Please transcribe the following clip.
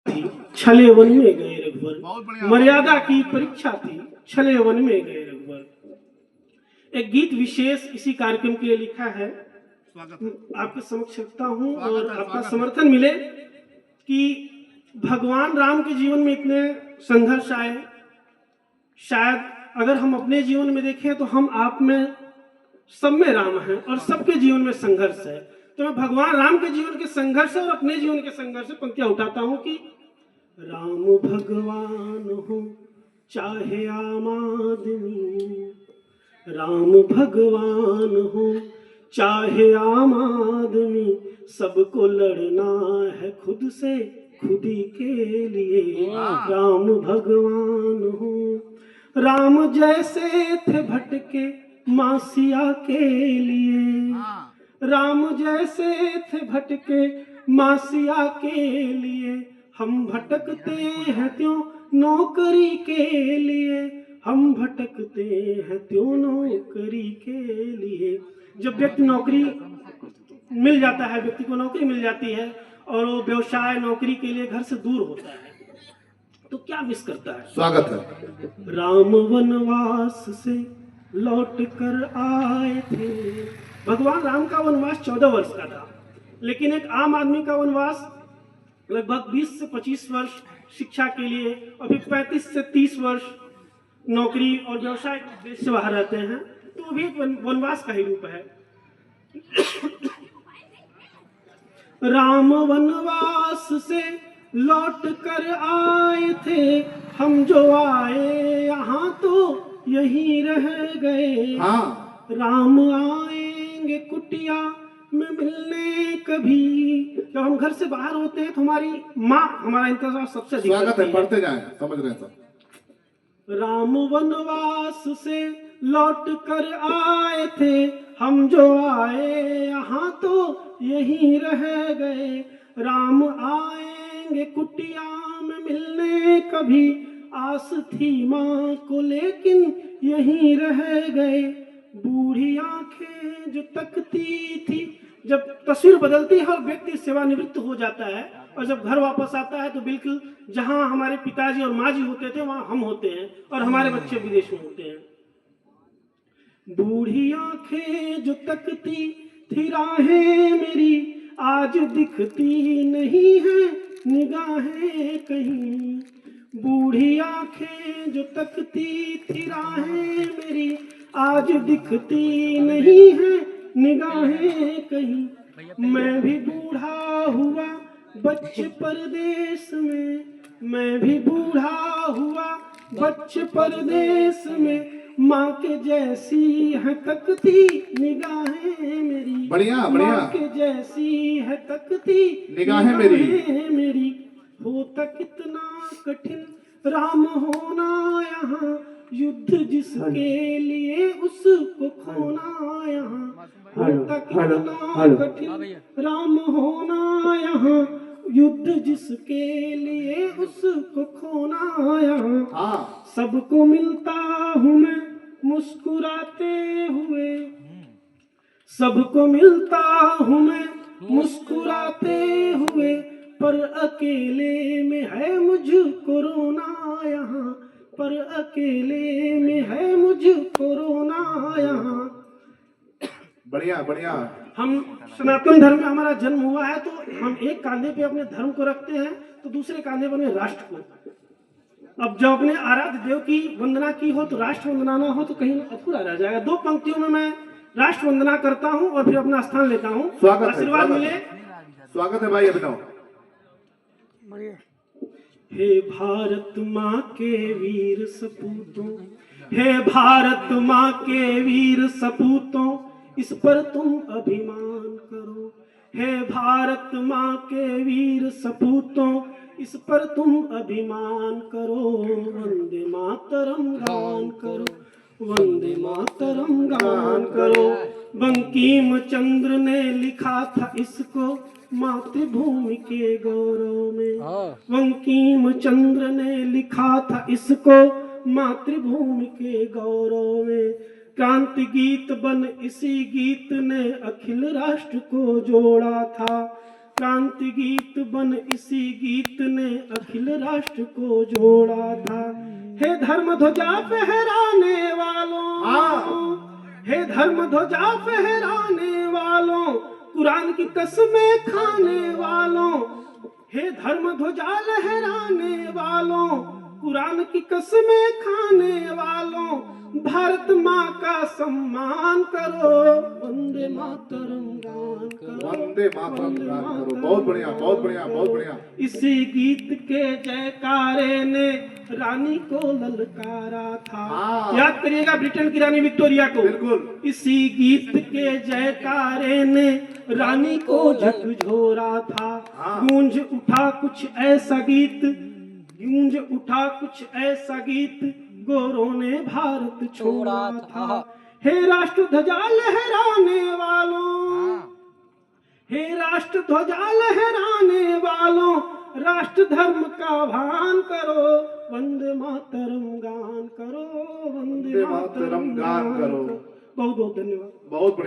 थी, छले वन में गए रघुवर। मर्यादा की परीक्षा थी, छले वन में गए रघुवर। एक गीत विशेष इसी कार्यक्रम के लिए लिखा है, आपके समक्ष रखता हूँ और आपका समर्थन मिले कि भगवान राम के जीवन में इतने संघर्ष आए। शायद अगर हम अपने जीवन में देखें तो हम आप में, सब में राम है और सबके जीवन में संघर्ष है। तो मैं भगवान राम के जीवन के संघर्ष और अपने जीवन के संघर्ष से पंक्तियां उठाता हूं कि राम भगवान हो चाहे आम आदमी, राम भगवान हो चाहे आम आदमी, सबको लड़ना है खुद से खुदी के लिए। राम भगवान हो, राम जैसे थे भटके मासिया के लिए, राम जैसे थे भटके मासिया के लिए, हम भटकते हैं त्यों नौकरी के लिए, हम भटकते हैं त्यों नौकरी के लिए। जब व्यक्ति नौकरी मिल जाता है, व्यक्ति को नौकरी मिल जाती है और वो व्यवसाय नौकरी के लिए घर से दूर होता है तो क्या मिस करता है? स्वागत है। राम वनवास से लौट कर आए थे। भगवान राम का वनवास 14 वर्ष का था, लेकिन एक आम आदमी का वनवास लगभग 20 से 25 वर्ष शिक्षा के लिए और फिर 35 से 30 वर्ष नौकरी और व्यवसाय के उद्देश्य से बाहर रहते हैं, तो वो भी एक वनवास का ही रूप है। राम वनवास से लौट कर आए थे, हम जो आए यहाँ तो यहीं रह गए। हाँ। राम आएंगे कुटिया में मिलने कभी। जब हम घर से बाहर होते हैं तो हमारी माँ हमारा इंतजार सबसे अधिक स्वागत करती है, पढ़ते जाएं, समझ रहे हैं सब। राम वनवास से लौट कर आए थे, हम जो आए यहाँ तो यहीं रह गए। राम आएंगे कुटिया में मिलने कभी, आस थी माँ को लेकिन यहीं रह गए। बूढ़ी आंखें जो तकती थी, जब तस्वीर बदलती है और व्यक्ति सेवानिवृत्त हो जाता है और जब घर वापस आता है तो बिल्कुल जहां हमारे पिताजी और माँ जी होते थे वहां हम होते हैं और हमारे बच्चे विदेश में होते हैं। बूढ़ी आंखें जो तकती थी राहें मेरी, आज दिखती नहीं है निगाहें कहीं। बूढ़ी आंखें जो तकती थी राहें मेरी, आज दिखती नहीं है निगाहें कहीं। मैं भी बूढ़ा हुआ बच्चे परदेश में, मैं भी बूढ़ा हुआ बच्चे परदेश में, माँ के जैसी है तकती निगाहें मेरी। बढ़िया बढ़िया। माँ के जैसी है तकती निगाहें मेरी। होता कितना कठिन राम होना यहाँ, युद्ध जिसके लिए उसको खोना यहाँ। होता कितना कठिन राम होना यहाँ, युद्ध जिसके लिए उसको खोना यहाँ। हाँ। सबको मिलता हूँ मैं मुस्कुराते हुए, सबको मिलता हूँ मैं मुस्कुराते हुए, पर अकेले में है मुझको रोना यहाँ, पर अकेले में है मुझको रोना यहाँ। बढ़िया बढ़िया। हम सनातन धर्म में हमारा जन्म हुआ है तो हम एक कांधे पे अपने धर्म को रखते हैं तो दूसरे कांधे पर अपने राष्ट्र को। अब जब अपने आराध्य देव की वंदना की हो तो राष्ट्र वंदना ना हो तो कहीं अधूरा रह जाएगा। 2 पंक्तियों में मैं राष्ट्र वंदना करता हूं और फिर अपना स्थान लेता हूं। स्वागत है, आशीर्वाद मिले। स्वागत है भाई, अभिनव। हे भारत माँ के वीर सपूतों, हे भारत माँ के वीर सपूतों, इस पर तुम अभिमान करो। हे भारत माँ के वीर सपूतों, इस पर तुम अभिमान करो। वंदे मातरम गान करो, वंदे मातरम गान करो। बंकिम चंद्र ने लिखा था इसको मातृभूमि के गौरव में। बंकिम चंद्र ने लिखा था इसको मातृभूमि के गौरव में। क्रांति गीत बन इसी गीत ने अखिल राष्ट्र को जोड़ा था। क्रांति गीत बन इसी गीत ने अखिल राष्ट्र को जोड़ा था। हे धर्म ध्वजा फहराने वालों, हे धर्म ध्वजा फहराने वालों, कुरान की कसमें खाने वालों, हे धर्म ध्वजा लहराने वालों, कुरान की कसमें खाने वालों, भारत माँ का सम्मान करो, वंदे मातरम गान करो, वंदे मातरम गान करो। बहुत बढ़िया, बहुत बढ़िया, बहुत बढ़िया। इसी गीत के जयकारे ने रानी को ललकारा था। हाँ। याद करिएगा ब्रिटेन की रानी विक्टोरिया को। बिल्कुल। इसी गीत के जयकारे ने रानी को झकझोरा था। हाँ। गूंज उठा कुछ ऐसा गीत, गूंज उठा कुछ ऐसा गीत, गोरों ने भारत छोड़ा था। हे राष्ट्र ध्वजा लहराने वालों, हे राष्ट्र ध्वजा लहराने वालों, राष्ट्र धर्म का भान करो, वंदे मातरम गान करो, वंदे मातरम गान करो। बहुत बहुत धन्यवाद। बहुत बढ़िया।